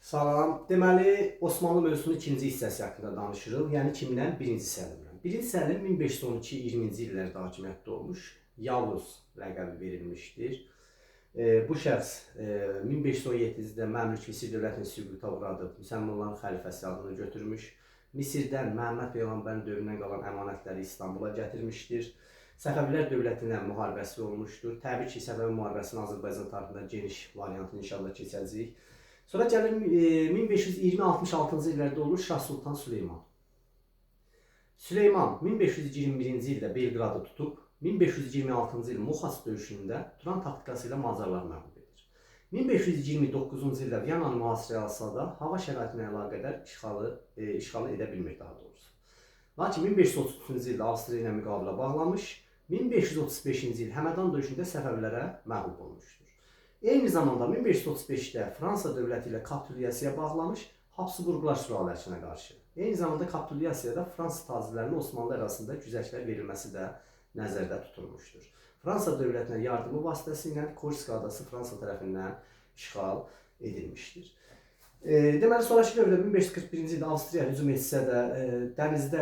Salam. Deməli, Osmanlı mövzusunun ikinci hissəsi haqqında danışırıq. Yəni kimdən? Birinci Səlimdən. Birinci Səlim 1512-20-ci illərdə hakimiyyətdə olmuş, Yavuz ləqəbi verilmişdir. Bu şəxs 1517-də Məmlük Misir dövlətini süquta uğradıb, müsəlmanların xəlifəsi adını götürmüş. Misirdən Məhəmməd Peyğəmbərin dövründən qalan əmanətləri İstanbula gətirmişdir. Səfəvilər dövlətinə müharibəsi olmuşdur. Təbii ki, Səfəvi müharibəsinin Azərbaycan tarixində geniş variantını inşallah keçəcəyik. Sonra gəlir 1520-66-cı illərdə olur Şah Sultan Süleyman. Süleyman 1521-ci ildə Belqradı tutub, 1526-cı il Moxas döyüşündə Turan taktikası ilə Macarlar məğlub edir. 1529-cu ildə Viyananı mühasirəyə alsa da hava şəraitinə əlaqədar işğalı edə bilmir daha doğrusu. Lakin 1533-cü ildə Avstriya ilə müqavilə bağlamış, 1535-ci il Həmədan döyüşündə Səfəvilərə məğlub olmuşdur. Eyni zamanda 1535-də Fransa dövləti ilə kapitulyasiyaya bağlamış Habsburqlar sülaləsinə qarşı. Eyni zamanda kapitulyasiyada Fransız tacirlərinin Osmanlı arasında güzəştlər verilməsi də nəzərdə tutulmuşdur. Fransa dövlətinə yardımı vasitəsilə Korska adası Fransa tərəfindən işğal edilmişdir. Deməli, sonraki dövrdə 1541-ci ildə Avstriya hücum etsə də dənizdə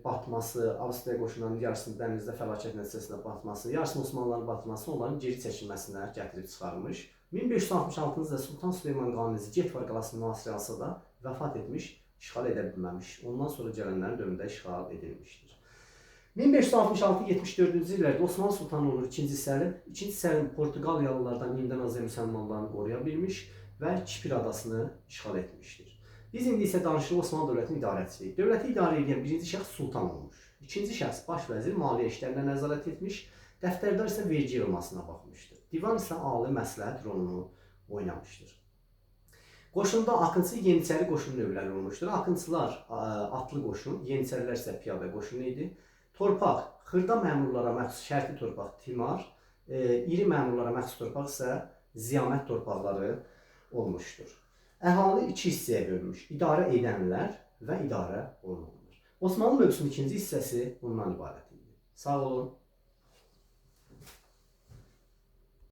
batması, Avstriya qoşunlarının yarısının dənizdə fəlakət nəticəsində batması, yarısının Osmanlıların batması onların geri çəkilməsinə gətirib çıxarmış. 1566-cı ildə Sultan Süleyman Qanuni Getvar qalasını mühasirəyə alsa da vəfat etmiş, işğal edə bilməmiş. Ondan sonra gələnlərin dövründə işğal edilmişdir. 1566-74-cü illərdə Osmanlı Sultanı olur 2-ci Səlim. 2-ci Səlim Portuqaliyalılardan İndonezya müsəlmanlarını qoruya bilmiş və Kipr adasını işğal etmişdir. Biz indi isə danışırıq Osmanlı dövlətinin idarəçiliyi. Dövləti idarə edən birinci şəxs sultan olmuş. İkinci şəxs baş vəzir maliyyə işlərinə nəzarət etmiş, dəftərdar isə vergi yığılmasına baxmışdır. Divan isə ali məsləhət rolunu oynamışdır. Qoşunda Akıncı Yeniçəri qoşun növləri olmuşdur. Akıncılar atlı qoşun, Yeniçərilər isə piyada qoşunu idi. Torpaq, xırda məmurlara məxsus şərti torpaq timar, iri məmurlara məxsus torpaq isə ziyamət torpaqları olmuşdur. Əhali iki hissəyə bölünmüş. İdarə edənlər və idarə olunanlar. Osmanlı mövzusunun ikinci hissəsi bundan ibarət idi. Sağ olun.